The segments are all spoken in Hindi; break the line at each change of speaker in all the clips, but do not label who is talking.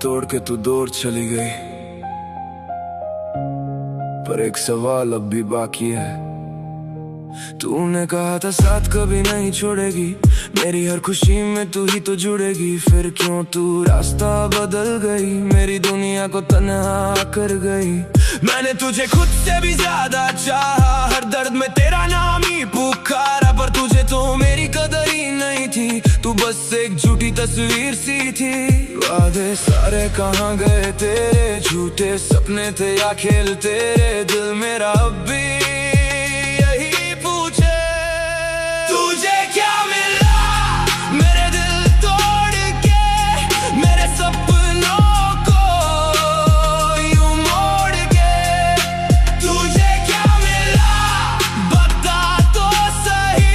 तोड़ के तू दूर चली गई, पर एक सवाल अब भी बाकी है। तूने कहा था साथ कभी नहीं छोड़ेगी, मेरी हर खुशी में तू ही तो जुड़ेगी। फिर क्यों तू रास्ता बदल गई, मेरी दुनिया को तन्हा कर गई। मैंने तुझे खुद से भी ज्यादा चाहा, हर दर्द में तेरा नाम ही पुकारा, पर तुझे तो मेरी कदर ही नहीं थी। तू बस एक झूठी तस्वीर सी थी। वादे सारे कहाँ गए तेरे, झूठे सपने थे या खेल तेरे। दिल मेरा अब भी यही पूछे, तुझे क्या मिला मेरे दिल तोड़ के, मेरे सपनों को यूं मोड़ के। तुझे क्या मिला बता तो सही,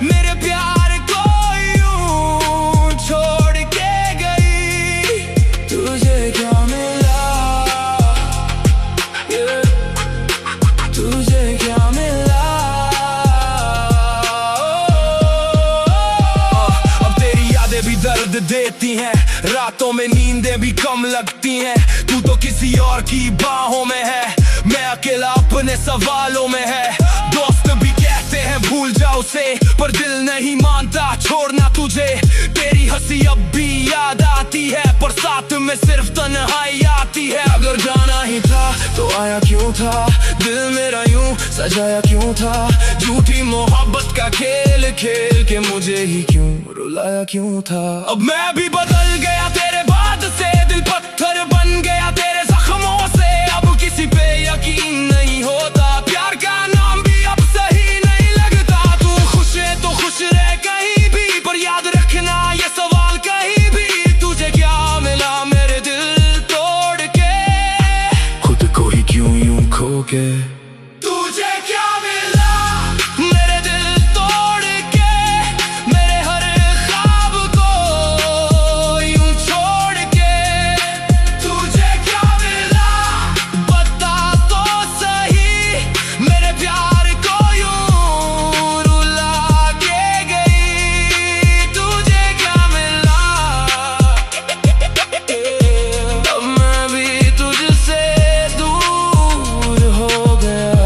मेरे प्यार को यूं छोड़ के गई। तुझे क्या मिला, तुझे क्या मिला। अब तेरी यादें भी दर्द देती हैं, रातों में नींदें भी कम लगती हैं। तू तो किसी और की बाहों में है, मैं अकेला अपने सवालों में है। दोस्त भी कहते हैं भूल जाओ उसे, पर दिल नहीं मानता छोड़ना तुझे। तेरी हंसी अब भी याद आती है, पर साथ में सिर्फ तन्हाई आती है। अगर जाना ही था तो आया क्यों था, दिल मेरा यूं सजाया क्यों था। झूठी मोहब्बत का खेल खेल के मुझे ही क्यों रुलाया क्यों था। अब मैं भी बदल गया तेरे बाद से, दिल पत्थर बन गया तेरे जख्मों से। अब किसी पे यकीन नहीं होता, प्यार का नाम भी अब सही नहीं लगता। तू खुश है तो खुश रह कहीं भी, पर याद रखना ये सवाल कहीं भी। तुझे क्या मिला मेरे दिल तोड़ के, खुद को ही क्यों यूं खो के। तुझे क्या मिला मेरे दिल तोड़ के, मेरे हर ख्वाब को यूं छोड़ के। तुझे क्या मिला बता तो सही, मेरे प्यार को यूं रुला के गई। तुझे क्या मिला, अब मैं भी तुझसे दूर हो गया।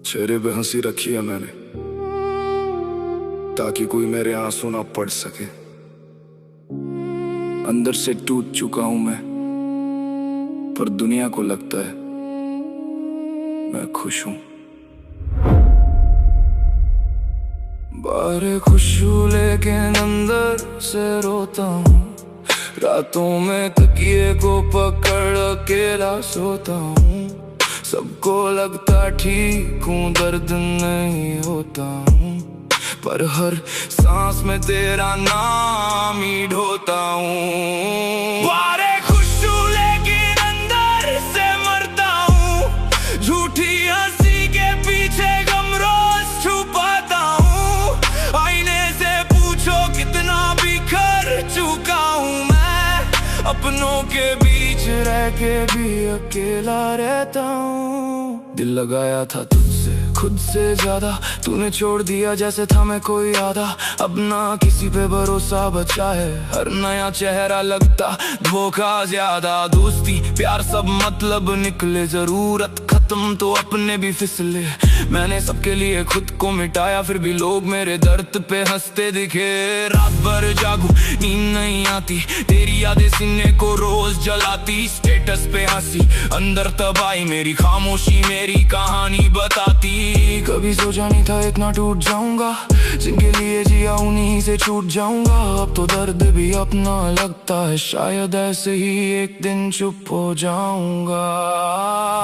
चेहरे पे हंसी रखी है मैंने, ताकि कोई मेरे आंसू ना पड़ सके। अंदर से टूट चुका हूं मैं, पर दुनिया को लगता है मैं खुश हूं। बाहर खुश हूं लेकिन अंदर से रोता हूं। रातों में तकिए को पकड़ अकेला सोता हूँ। सबको लगता ठीक हूँ, दर्द नहीं होता हूँ, पर हर सांस में तेरा नाम ही ढोता हूँ। बारे खुश हूँ लेकिन अंदर से मरता हूँ। झूठी हंसी के पीछे गम रोज छुपाता हूँ। आईने से पूछो कितना बिखर चुका हूँ मैं, अपनों के बीच रह के भी अकेला रहता हूँ। दिल लगाया था तुझसे खुद से ज्यादा, तूने छोड़ दिया जैसे था मैं कोई आधा। अब ना किसी पे भरोसा बचा है, हर नया चेहरा लगता धोखा ज्यादा। दोस्ती प्यार सब मतलब निकले, जरूरत खत्म तो अपने भी फिसले। मैंने सबके लिए खुद को मिटाया, फिर भी लोग मेरे दर्द पे हंसते दिखे। रात भर जागू नींद नहीं आती, तेरी यादें सीने को रोज जलाती। स्टेटस पे हंसी अंदर तबाही, मेरी खामोशी मेरी कहानी बताती। कभी सोचा नहीं था इतना टूट जाऊंगा, जिनके लिए जिया उन्हीं से छूट जाऊंगा। अब तो दर्द भी अपना लगता है, शायद ऐसे ही एक दिन चुप हो जाऊंगा।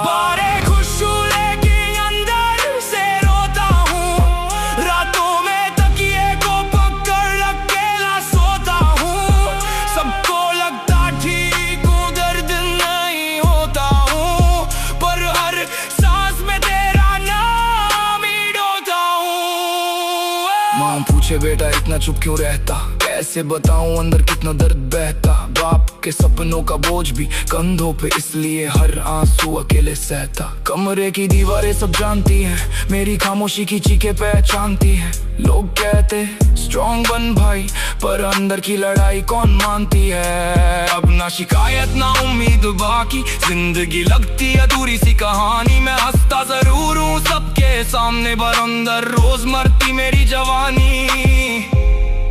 बारे खुश हूँ लेकिन अंदर से रोता हूँ। रातों में तकिए को पकड़ अकेला सोता हूँ। सबको लगता ठीक हूँ, दर्द नहीं होता हूँ, पर हर सांस में तेरा नाम ही ढोता हूँ। माँ पूछे बेटा इतना चुप क्यों रहता, कह कैसे बताऊं अंदर कितना दर्द बहता। बाप के सपनों का बोझ भी कंधों पे, इसलिए हर आंसू अकेले सहता। कमरे की दीवारें सब जानती हैं, मेरी खामोशी की चीखें पहचानती हैं। लोग कहते स्ट्रॉन्ग बन भाई, पर अंदर की लड़ाई कौन मानती है। अब ना शिकायत ना उम्मीद बाकी, जिंदगी लगती अधूरी सी कहानी। मैं हंसता जरूर हूँ सबके सामने, पर अंदर रोज मरती मेरी जवानी।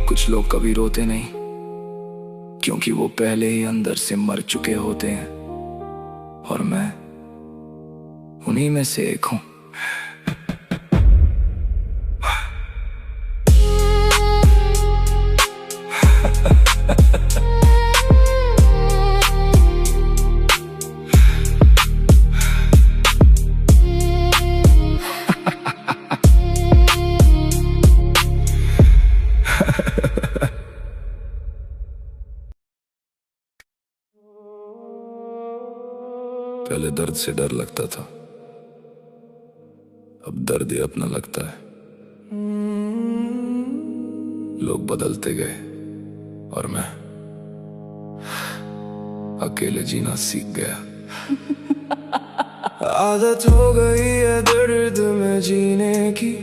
कुछ लोग कभी रोते नहीं, क्योंकि वो पहले ही अंदर से मर चुके होते हैं, और मैं उन्हीं में से एक हूँ। पहले दर्द से डर लगता था, अब दर्द ही अपना लगता है। लोग बदलते गए और मैं अकेले जीना सीख गया। आदत हो गई है दर्द में जीने की,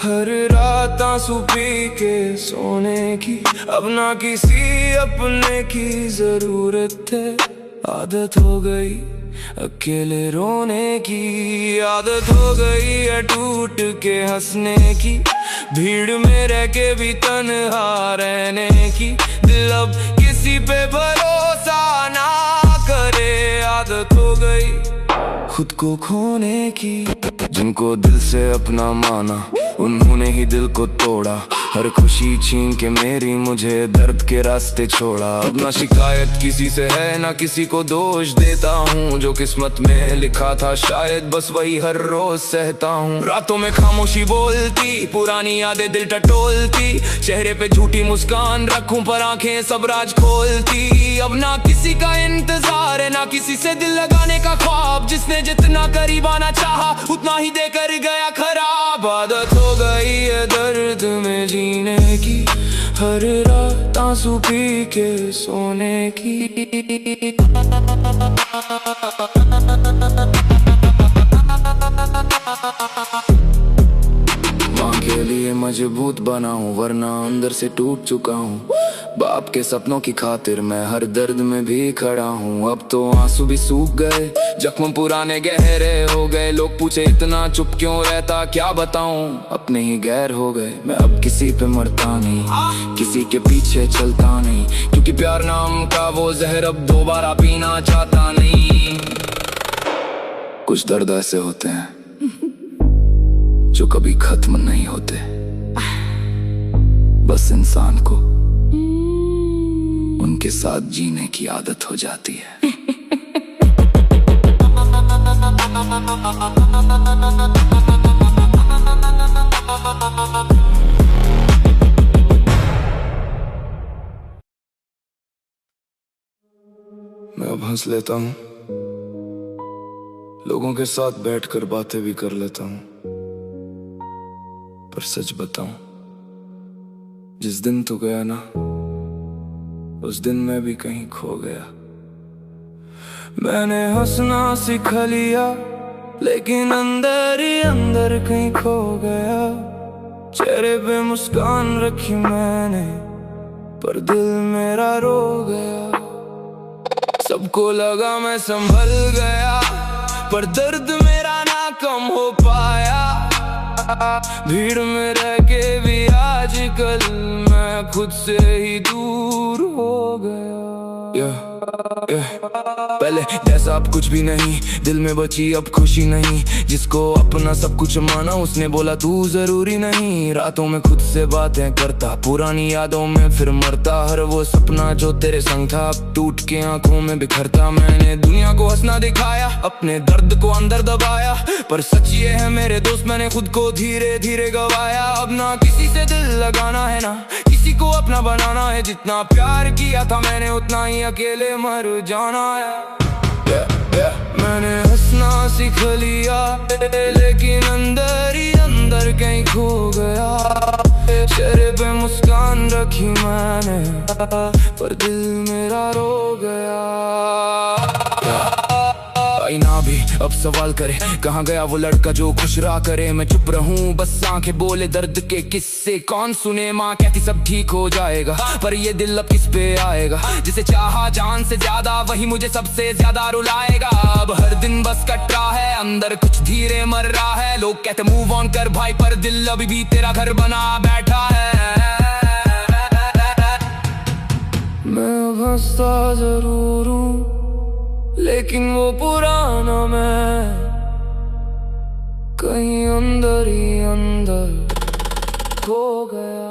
हर रात आंसू पी के सोने की। अब ना किसी अपने की जरूरत है, आदत हो गई अकेले रोने की। आदत हो गई है टूट के हंसने की, भीड़ में रह के भी तन्हा रहने की। दिल अब किसी पे भरोसा ना करे, आदत हो गई खुद को खोने की। जिनको दिल से अपना माना, उन्होंने ही दिल को तोड़ा। हर खुशी छीन के मेरी मुझे दर्द के रास्ते छोड़ा। अब ना शिकायत किसी से है, ना किसी को दोष देता हूँ। जो किस्मत में लिखा था शायद बस वही हर रोज सहता हूँ। रातों में खामोशी बोलती, पुरानी यादें दिल टटोलती। चेहरे पे झूठी मुस्कान रखूं पर आंखें सब राज खोलती। अब ना किसी का इंतजार है, ना किसी से दिल लगाने का ख्वाब। जिसने जितना करीब आना चाहा, उतना ही देकर गया खराब। आदत हो गई है दर्द में जीने की, हर रात आंसू पी के सोने की। माँ के लिए मजबूत बना हूँ, वरना अंदर से टूट चुका हूँ। बाप के सपनों की खातिर मैं हर दर्द में भी खड़ा हूँ। अब तो आंसू भी सूख गए, जख्म पुराने गहरे हो गए। लोग पूछे इतना चुप क्यों रहता, क्या बताऊं अपने ही गैर हो गए। मैं अब किसी पे मरता नहीं, किसी के पीछे चलता नहीं, क्योंकि प्यार नाम का वो जहर अब दोबारा पीना चाहता नहीं। कुछ दर्द ऐसे होते हैं जो कभी खत्म नहीं होते, बस इंसान को उनके साथ जीने की आदत हो जाती है। मैं अब हंस लेता हूँ, लोगों के साथ बैठकर बातें भी कर लेता हूँ। पर सच बताऊं, जिस दिन तू गया ना, उस दिन मैं भी कहीं खो गया। मैंने हंसना सीख लिया, लेकिन अंदर ही अंदर कहीं खो गया। चेहरे पे मुस्कान रखी मैंने, पर दिल मेरा रो गया। सबको लगा मैं संभल गया, पर दर्द मेरा ना कम हो पाया। भीड़ में रह के भी आजकल मैं खुद से ही दूर हो गया। पहले जैसा अब कुछ भी नहीं, दिल में बची अब खुशी नहीं। जिसको अपना सब कुछ माना, उसने बोला तू जरूरी नहीं। रातों में खुद से बातें करता, पुरानी यादों में फिर मरता। हर वो सपना जो तेरे संग था, अब टूट के आंखों में बिखरता। मैंने दुनिया को हंसना दिखाया, अपने दर्द को अंदर दबाया, पर सच ये है मेरे दोस्त, मैंने खुद को धीरे धीरे गवाया। अब ना किसी से दिल लगाना है, ना किसी को अपना बनाना है। जितना प्यार किया था मैंने, उतना ही अकेले मर जाना है। मैंने हंसना सीख लिया, लेकिन अंदर ही अंदर कहीं खो गया। चेहरे पे मुस्कान रखी मैंने, पर दिल मेरा रो गया। आईना भी अब सवाल करे, कहाँ गया वो लड़का जो खुश रहा करे। मैं चुप रहूं बस आंखें बोले दर्द के किस्से, कौन सुने। माँ कहती सब ठीक हो जाएगा, पर ये दिल अब किस पे आएगा। जिसे चाहा जान से ज्यादा वही मुझे सबसे ज्यादा रुलाएगा। अब हर दिन बस कट रहा है, अंदर कुछ धीरे मर रहा है। लोग कहते मूव ऑन कर भाई, पर दिल अभी भी तेरा घर बना बैठा है। मैं अब हंसता जरूर हूँ, लेकिन वो पुराना मैं कहीं अंदर ही अंदर खो गया।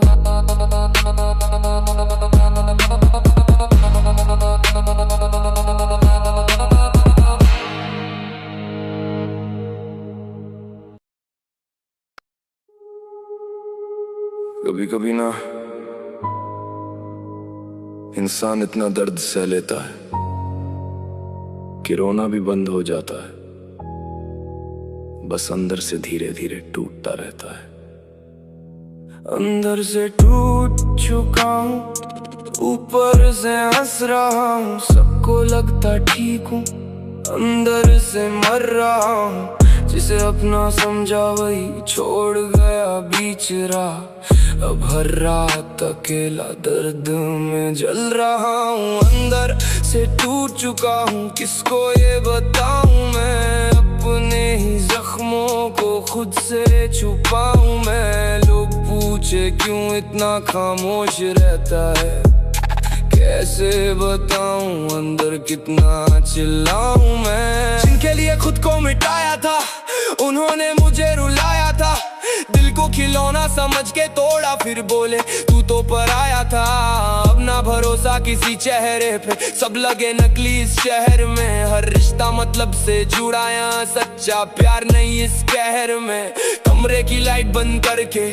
कभी कभी ना इंसान इतना दर्द सह लेता है कि रोना भी बंद हो जाता है, बस अंदर से धीरे धीरे टूटता रहता है। अंदर से टूट चुका हूँ, ऊपर से हंस रहा हूँ। सबको लगता ठीक हूँ, अंदर से मर रहा हूँ। जिसे अपना समझा वही छोड़ गया बीच राह। अब हर रात अकेला दर्द में जल रहा हूँ। अंदर से टूट चुका हूँ, किसको ये बताऊँ मैं। अपने ही जख्मों को खुद से छुपाऊँ मैं। लोग पूछे क्यों इतना खामोश रहता है, कैसे बताऊं अंदर कितना चिल्लाऊं मैं। जिनके लिए खुद को मिटाया था उन्होंने मुझे रुलाया था। दिल को खिलौना समझ के तोड़ा, फिर बोले तू तो पराया था। अब ना भरोसा किसी चेहरे पे, सब लगे नकली इस शहर में। हर रिश्ता मतलब से जुड़ा, यहाँ सच्चा प्यार नहीं इस कहर में। कमरे की लाइट बंद करके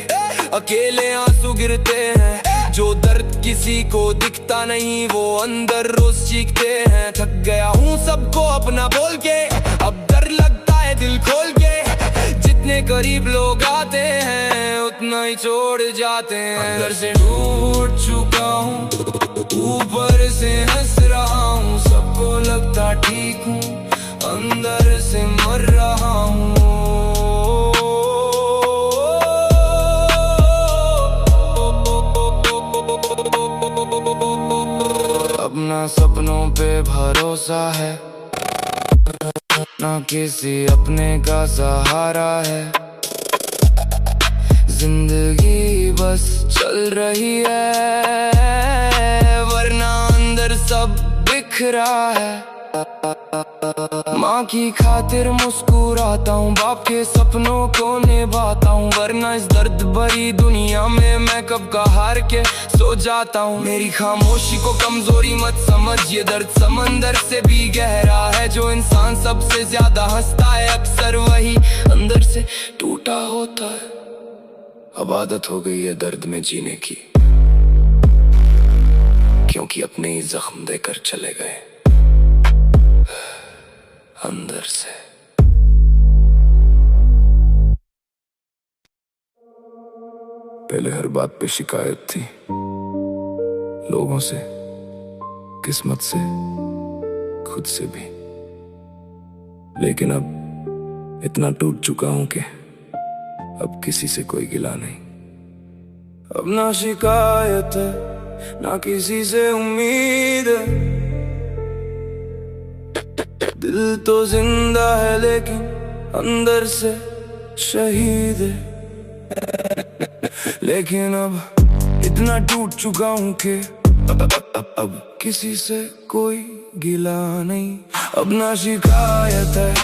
अकेले आंसू गिरते हैं। जो दर्द किसी को दिखता नहीं वो अंदर रोज चीखते हैं। थक गया हूँ सबको अपना बोल के, अब डर लगता है दिल खोल के। जितने करीब लोग आते हैं उतना ही छोड़ जाते हैं। अंदर से टूट चुका हूँ, ऊपर से हंस रहा हूँ। सबको लगता ठीक हूँ, अंदर से मर रहा हूँ। अपना सपनों पे भरोसा है, ना किसी अपने का सहारा है। जिंदगी बस चल रही है, वरना अंदर सब बिखरा है। माँ की खातिर मुस्कुराता हूँ, बाप के सपनों को निभाता हूँ। वरना इस दर्द भरी दुनिया में मैं कब का हार के सो जाता हूँ। मेरी खामोशी को कमजोरी मत समझ, ये दर्द समंदर से भी गहरा है। जो इंसान सबसे ज्यादा हंसता है अक्सर वही अंदर से टूटा होता है। अब आदत हो गई है दर्द में जीने की, क्योंकि अपने ही जख्म देकर चले गए अंदर से। पहले हर बात पे शिकायत थी, लोगों से, किस्मत से, खुद से भी। लेकिन अब इतना टूट चुका हूं कि अब किसी से कोई गिला नहीं। अब ना शिकायत है, ना किसी से उम्मीद है। दिल तो जिंदा है लेकिन अंदर से शहीद है। लेकिन अब इतना टूट चुका हूँ कि अब किसी से कोई गिला नहीं। अब ना शिकायत है,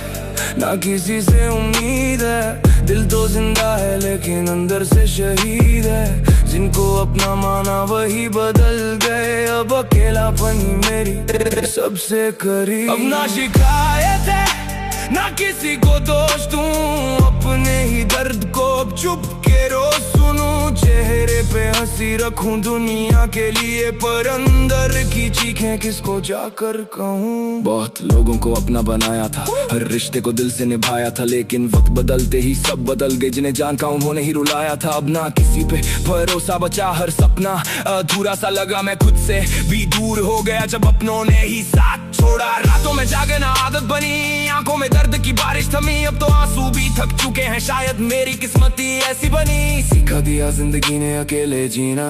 ना किसी से उम्मीद है। दिल तो जिंदा है लेकिन अंदर से शहीद है। जिनको अपना माना वही बदल गए, अब अकेलापन ही मेरी सबसे करीब। अब ना शिकायत है, ना किसी को दोष दूं। अपने ही दर्द को अब चुप के रोज सुनूं, चेहरे पे हंसी रखूं दुनिया के लिए, पर अंदर की चीखें किसको जाकर कहूं। बहुत लोगों को अपना बनाया था, हर रिश्ते को दिल से निभाया था, लेकिन वक्त बदलते ही सब बदल गए। जिन्हें जानता उन्होंने ही रुलाया था, अब ना किसी पे भरोसा बचा, हर सपना अधूरा सा लगा। मैं खुद से भी दूर हो गया जब अपनों ने ही साथ छोड़ा। रातों में जागना आदत बनी, आंखों में दर्द की बारिश थमी, अब तो आंसू भी थक चुके हैं, शायद मेरी किस्मत ही ऐसी बनी। सिखा दिया जिंदगी ने अकेले जीना,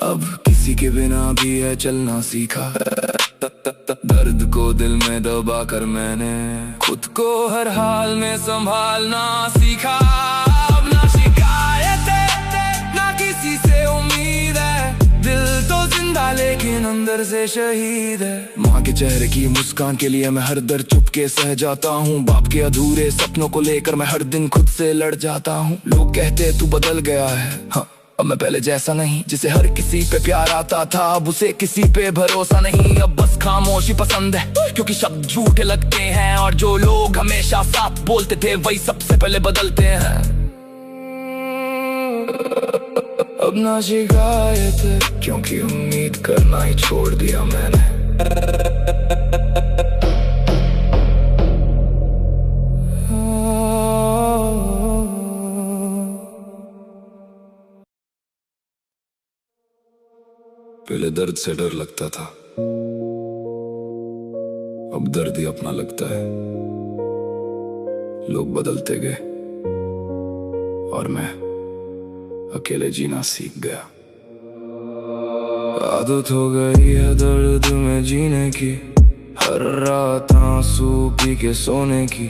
अब किसी के बिना भी है चलना सीखा। दर्द को दिल में दबा कर मैंने खुद को हर हाल में संभालना सीखा। अब ना शिकायत है ना किसी से उम्मीद है, दिल तो जिंदा लेकिन अंदर से शहीद है। माँ के चेहरे की मुस्कान के लिए मैं हर दर्द चुप के सह जाता हूँ, बाप के अधूरे सपनों को लेकर मैं हर दिन खुद से लड़ जाता हूँ। लोग कहते तू बदल गया है, हाँ अब मैं पहले जैसा नहीं। जिसे हर किसी पे प्यार आता था, अब उसे किसी पे भरोसा नहीं। अब बस खामोशी पसंद है, क्योंकि शब्द झूठे लगते हैं, और जो लोग हमेशा साथ बोलते थे वही सबसे पहले बदलते हैं। अब ना शिकायत है, क्योंकि उम्मीद करना ही छोड़ दिया मैंने। पहले दर्द से डर लगता था, अब दर्द ही अपना लगता है। लोग बदलते गए और मैं अकेले जीना सीख गया। आदत हो गई है दर्द में जीने की, हर रात आंसू पी के सोने की,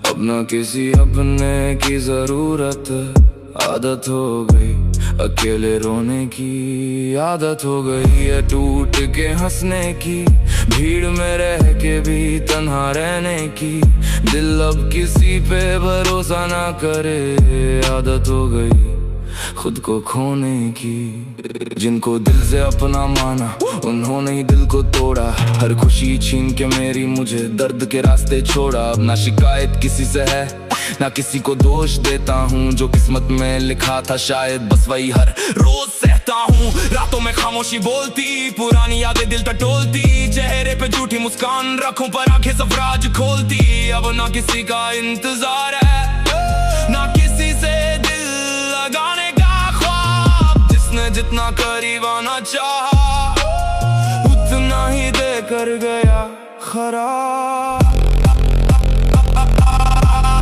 अब ना किसी अपने की जरूरत। आदत हो गई अकेले रोने की, आदत हो गई है टूट के हंसने की, भीड़ में रह के भी तन्हा रहने की। दिल अब किसी पे भरोसा ना करे, आदत हो गई खुद को खोने की। जिनको दिल से अपना माना उन्होंने ही दिल को तोड़ा, हर खुशी छीन के मेरी मुझे दर्द के रास्ते छोड़ा। अब ना शिकायत किसी से है ना किसी को दोष देता हूँ, जो किस्मत में लिखा था शायद बस वही हर रोज सहता हूँ। रातों में खामोशी बोलती, पुरानी यादें दिल टटोलती, चेहरे पे झूठी मुस्कान रखूं पर आंखें सफराज खोलती। अब ना किसी का इंतजार है ना किसी से दिल लगाने का ख्वाब, जिसने जितना करीब आना चाहा उतना ही दे कर गया खराब।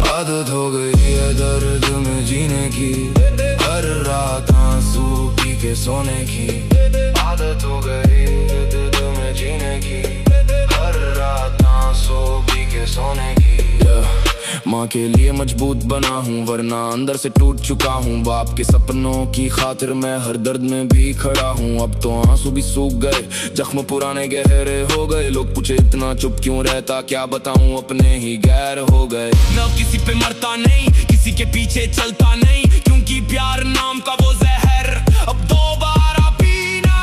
आदत हो गई है दर्द में जीने की, हर रात आंसू पी के सोने की। आदत हो गई है दर्द में जीने की, हर रात आंसू पी के सोने की। माँ के लिए मजबूत बना हूँ वरना अंदर से टूट चुका हूँ, बाप के सपनों की खातिर मैं हर दर्द में भी खड़ा हूँ। अब तो आंसू भी सूख गए, जख्म पुराने गहरे हो गए। लोग पूछे इतना चुप क्यों रहता, क्या बताऊँ अपने ही गैर हो गए। ना किसी पे मरता नहीं, किसी के पीछे चलता नहीं, क्योंकि प्यार नाम का वो जहर अब दोबारा पीना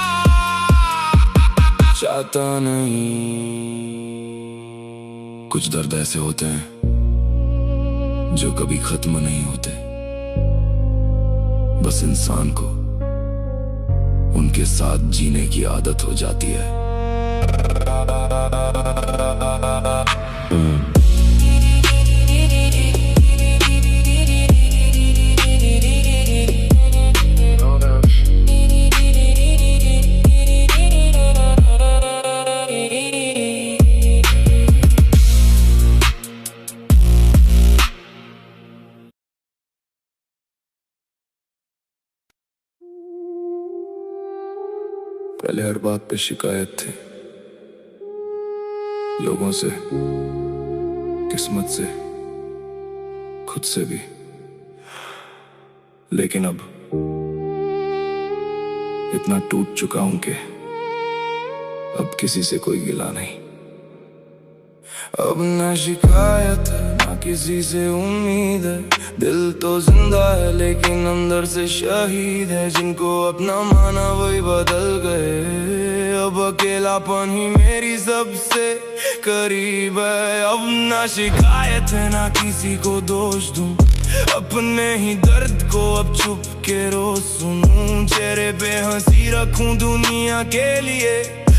चाहता नहीं। कुछ दर्द ऐसे होते हैं जो कभी खत्म नहीं होते, बस इंसान को उनके साथ जीने की आदत हो जाती है। पहले हर बात पे शिकायत थी, लोगों से, किस्मत से, खुद से भी। लेकिन अब इतना टूट चुका हूं कि अब किसी से कोई गिला नहीं। अब ना शिकायत है ना किसी से उम्मीद है, दिल तो जिंदा है लेकिन अंदर से शहीद है। जिनको अपना माना वही बदल गए, अब अकेलापन ही मेरी सबसे करीब है। अब ना शिकायत है ना किसी को दोष दूं, अपने ही दर्द को अब छुप के रोज सुनूं। चेहरे पे हंसी रखूं दुनिया के लिए,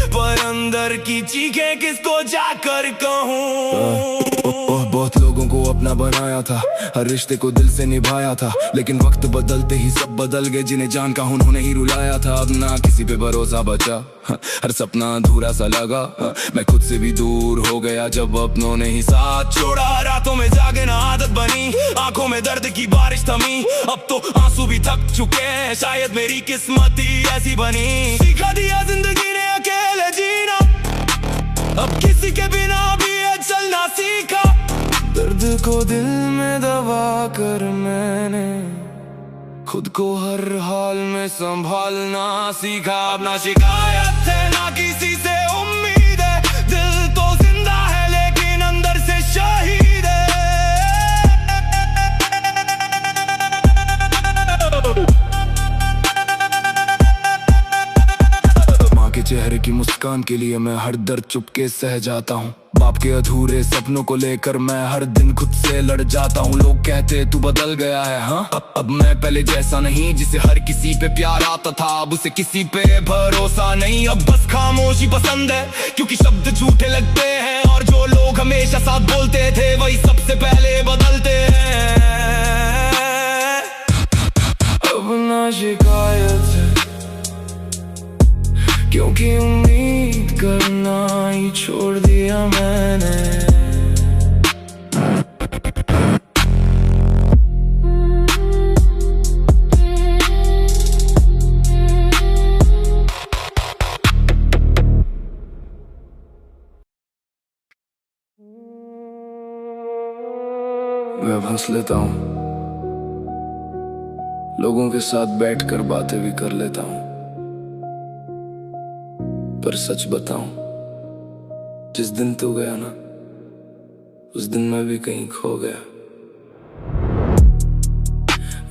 पर अंदर की चीखें किसको जाकर कहूं। बहुत लोगों को अपना बनाया था, हर रिश्ते को दिल से निभाया था, लेकिन वक्त बदलते ही सब बदल गए। जिन्हें जान का उन्होंने ही रुलाया था, अब ना किसी पे भरोसा बचा, हर सपना अधूरा सा लगा। मैं खुद से भी दूर हो गया जब अपनों ने ही साथ छोड़ा। रातों में जागे ना आदत बनी, आंखों में दर्द की बारिश थमी। अब तो आंसू भी थक चुके हैं, शायद मेरी किस्मत ही ऐसी बनी। सिखा दिया जिंदगी ने अकेले जीना, अब किसी के बिना भी है चलना सीखा। दर्द को दिल में दबा कर मैंने खुद को हर हाल में संभालना सीखा। अब ना शिकायत है ना किसी से उम्मीद है, दिल तो जिंदा है लेकिन अंदर से शहीद है। माँ के चेहरे की मुस्कान के लिए मैं हर दर्द चुपके सह जाता हूँ। बाप के अधूरे सपनों को लेकर मैं हर दिन खुद से लड़ जाता हूँ। लोग कहते तू बदल गया है, हाँ अब मैं पहले जैसा नहीं। जिसे हर किसी पे प्यार आता था, अब उसे किसी पे भरोसा नहीं। अब बस खामोशी पसंद है, क्योंकि शब्द झूठे लगते हैं, और जो लोग हमेशा साथ बोलते थे वही सबसे पहले बदलते हैं। अब ना शिकायत है, क्योंकि उम्मीद करना ही छोड़ दिया मैंने। मैं अब हंस लेता हूँ, लोगों के साथ बैठकर बातें भी कर लेता हूँ। पर सच बताऊं, जिस दिन तू गया ना, उस दिन मैं भी कहीं खो गया।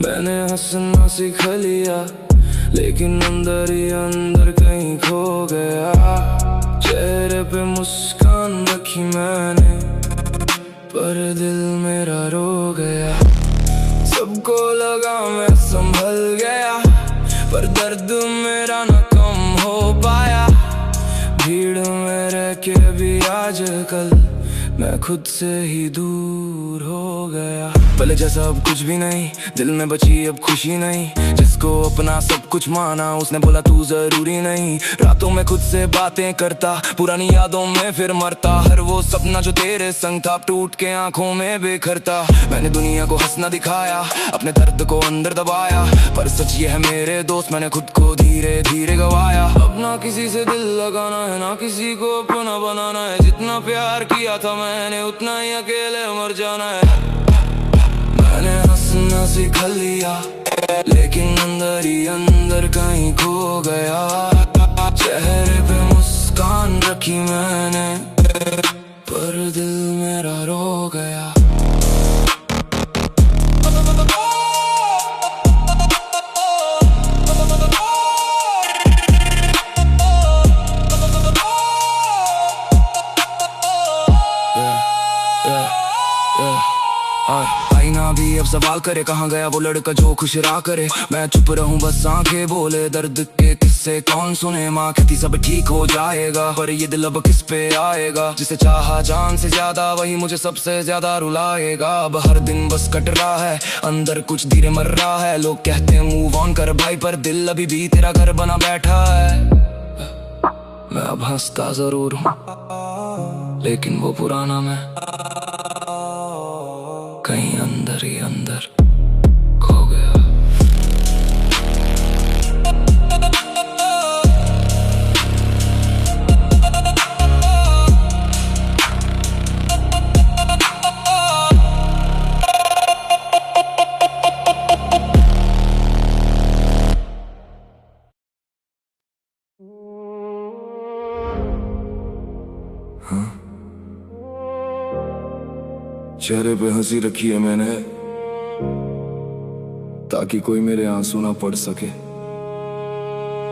मैंने हंसना सीख लिया, लेकिन अंदर ही अंदर कहीं खो गया। चेहरे पे मुस्कान रखी मैंने, पर दिल मेरा रो गया। सबको लगा मैं संभल गया, पर दर्द मेरा न कम हो पाया। भीड़ में रह के भी आजकल मैं खुद से ही दूर हो गया। पहले जैसा अब कुछ भी नहीं, दिल में बची अब खुशी नहीं। जिसको अपना सब कुछ माना, उसने बोला तू जरूरी नहीं। रातों में खुद से बातें करता, पुरानी यादों में फिर मरता। हर वो सपना जो तेरे संग था, टूट के आंखों में बिखरता। मैंने दुनिया को हंसना दिखाया, अपने दर्द को अंदर दबाया, पर सच ये है मेरे दोस्त, मैंने खुद को धीरे धीरे गवाया। अब ना किसी से दिल लगाना है, ना किसी को अपना बनाना है। जितना प्यार किया था मैंने, उतना ही अकेले मर जाना है। मैंने हंसना सीख लिया, लेकिन अंदर ही अंदर कहीं खो गया। चेहरे पे मुस्कान रखी मैंने, पर दिल मेरा रो गया। आईना भी अब सवाल करे, कहाँ गया वो लड़का जो खुश रहा करे। मैं चुप रहूं बस आंखें बोले, दर्द के किस्से कौन सुने। माँ कहती सब ठीक हो जाएगा, पर ये दिल अब किस पे आएगा। जिसे चाहा जान से ज्यादा, वही मुझे सबसे ज्यादा रुलाएगा। अब हर दिन बस कट रहा है, अंदर कुछ धीरे मर रहा है। लोग कहते हैं मूव ऑन कर भाई, पर दिल अभी भी तेरा घर बना बैठा है। मैं अब हंसता जरूर हूँ, लेकिन वो पुराना मैं कहीं अंदर ही अंदर खो गया। चेहरे पे हंसी रखी है मैंने, ताकि कोई मेरे आंसू ना पड़ सके।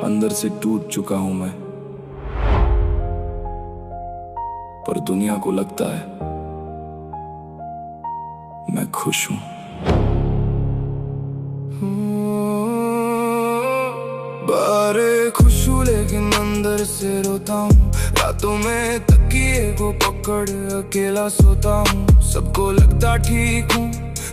अंदर से टूट चुका हूं मैं, पर दुनिया को लगता है मैं खुश हूं। बारे खुश हूं लेकिन अंदर से रोता हूँ। रातों में तकिए को पकड़ अकेला सोता हूँ। सबको लगता ठीक हूँ,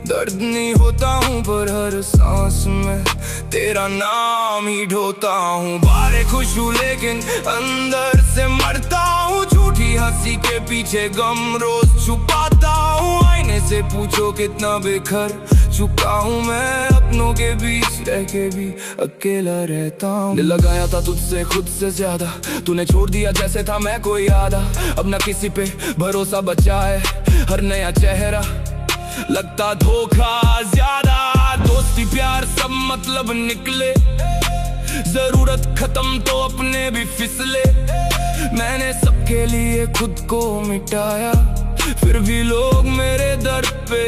दर्द नहीं होता हूँ, पर हर सांस में तेरा नाम ही ढोता हूँ। बारे खुश हूँ लेकिन अंदर से मरता हूँ। झूठी हंसी के पीछे गम रोज छुपाता हूँ। आईने से पूछो कितना बेघर चुका हूँ मैं। अपनों के बीच रह के भी अकेला रहता हूँ। दिल लगाया था तुझसे खुद से ज्यादा, तूने छोड़ दिया जैसे था मैं कोई आधा। अब ना किसी पे भरोसा बचा है, हर नया चेहरा लगता धोखा ज्यादा। दोस्ती प्यार सब मतलब निकले, जरूरत खत्म तो अपने भी फिसले। मैंने सबके लिए खुद को मिटाया, फिर भी लोग मेरे दर्द पे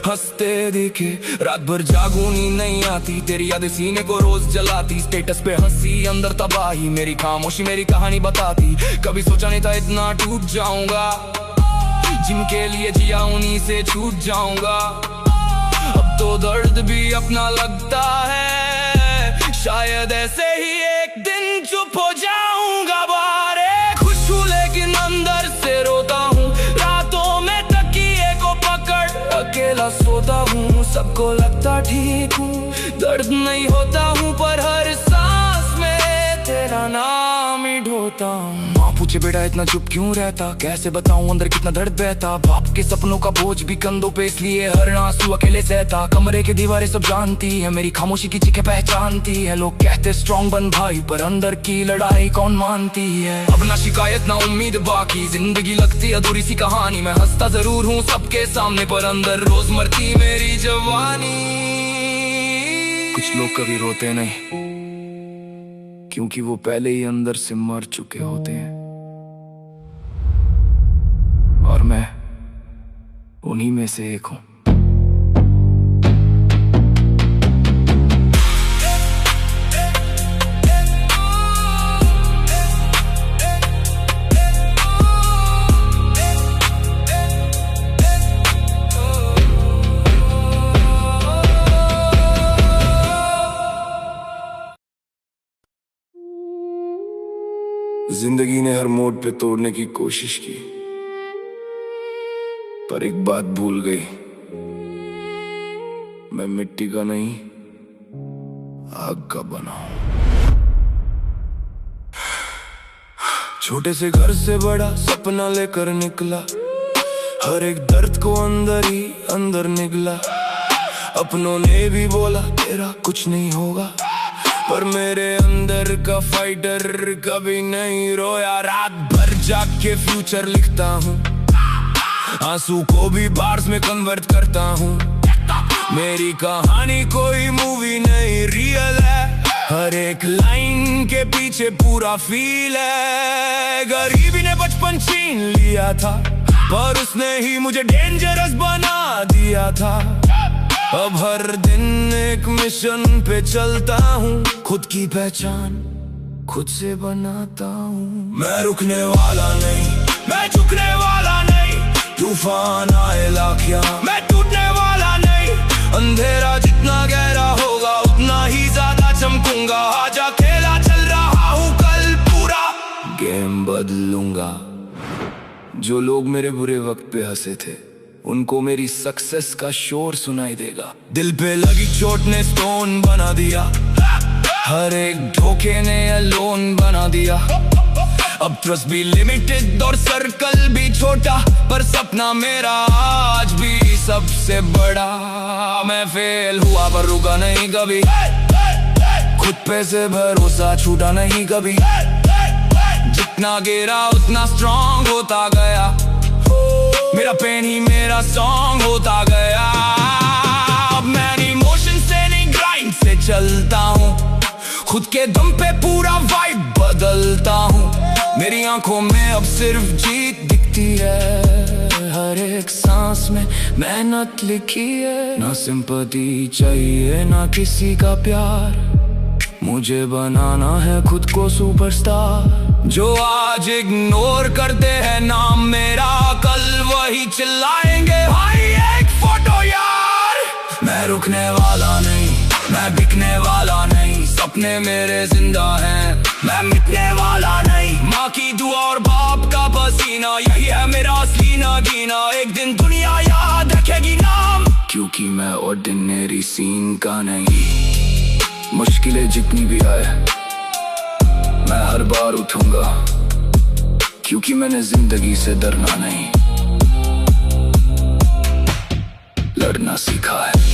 हंसते दिखे। रात भर जागूं नींद नहीं आती, तेरी यादें सीने को रोज जलाती। स्टेटस पे हंसी अंदर तबाही, मेरी खामोशी मेरी कहानी बताती। कभी सोचा नहीं था इतना टूट जाऊंगा, जिनके लिए जिया उन्हीं से छूट जाऊंगा। अब तो दर्द भी अपना लगता है, शायद ऐसे ही एक दिन चुप हो जाऊंगा। बारे खुश हूँ लेकिन अंदर से रोता हूँ। रातों में तकिए को पकड़ अकेला सोता हूँ। सबको लगता ठीक हूँ, दर्द नहीं होता हूँ, पर हर सांस में तेरा नाम ही ढोता हूँ। माँ पूछे बेटा इतना चुप क्यों रहता, कैसे बताऊं अंदर कितना दर्द बहता। बाप के सपनों का बोझ भी कंधों पे, इसलिए हर आंसू अकेले सहता। कमरे की दीवारें सब जानती है, मेरी खामोशी की चीखें पहचानती है। लोग कहते स्ट्रॉन्ग बन भाई, पर अंदर की लड़ाई कौन मानती है। अब ना शिकायत ना उम्मीद बाकी, जिंदगी लगती अधूरी सी कहानी। मैं हंसता जरूर हूँ सबके सामने, पर अंदर रोज मरती मेरी जवानी। कुछ लोग कभी रोते नहीं, क्योंकि वो पहले ही अंदर से मर चुके होते हैं। और मैं उन्हीं में से एक हूं। जिंदगी ने हर मोड़ पे तोड़ने की कोशिश की, पर एक बात भूल गई, मैं मिट्टी का नहीं आग का बना हूं। छोटे से घर से बड़ा सपना लेकर निकला, हर एक दर्द को अंदर ही अंदर निगला। अपनों ने भी बोला तेरा कुछ नहीं होगा, पर मेरे अंदर का फाइटर कभी नहीं रोया। रात भर जाग के फ्यूचर लिखता हूँ, आंसू को भी बार्स में कन्वर्ट करता हूँ। मेरी कहानी कोई मूवी नहीं रियल है, हर एक लाइन के पीछे पूरा फील है। गरीबी ने बचपन छीन लिया था, पर उसने ही मुझे डेंजरस बना दिया था। अब हर दिन एक मिशन पे चलता हूँ, खुद की पहचान खुद से बनाता हूँ। मैं रुकने वाला नहीं, मैं झुकने वाला नहीं। तूफान आए लाख यहाँ, मैं टूटने वाला नहीं। अंधेरा जितना गहरा होगा उतना ही ज्यादा चमकूंगा। आजा खेला चल रहा हूँ कल पूरा गेम बदलूंगा। जो लोग मेरे बुरे वक्त पे हंसे थे, उनको मेरी सक्सेस का शोर सुनाई देगा। दिल पे लगी चोट ने स्टोन बना दिया, हर एक धोखे ने अलोन बना दिया। अब ट्रस्ट भी लिमिटेड और सर्कल भी छोटा, पर सपना मेरा आज भी सबसे बड़ा। मैं फेल हुआ पर रुका नहीं कभी, खुद पे से भरोसा छूटा नहीं कभी। जितना गिरा उतना स्ट्रॉन्ग होता गया, मेरा पेन ही मेरा सॉन्ग होता गया। अब मैं इमोशन से नहीं ग्राइंड से चलता हूँ, खुद के दम पे पूरा वाइब बदलता हूँ। मेरी आंखों में अब सिर्फ जीत दिखती है, हर एक सांस में मेहनत लिखी है। ना सिंपैथी चाहिए ना किसी का प्यार, मुझे बनाना है खुद को सुपरस्टार। जो आज इग्नोर करते हैं नाम मेरा, कल वही चिल्लाएंगे भाई एक फोटो यार। मैं रुकने वाला नहीं, मैं बिकने वाला नहीं, सपने मेरे जिंदा हैं, मैं मिटने वाला नहीं। माँ की दुआ और बाप का पसीना, यही है मेरा असली नगीना। एक दिन दुनिया याद रखेगी नाम, क्योंकि मैं ऑर्डिनरी सीन का नहीं। मुश्किलें जितनी भी आए मैं हर बार उठूंगा, क्योंकि मैंने जिंदगी से डरना नहीं, लड़ना सीखा है।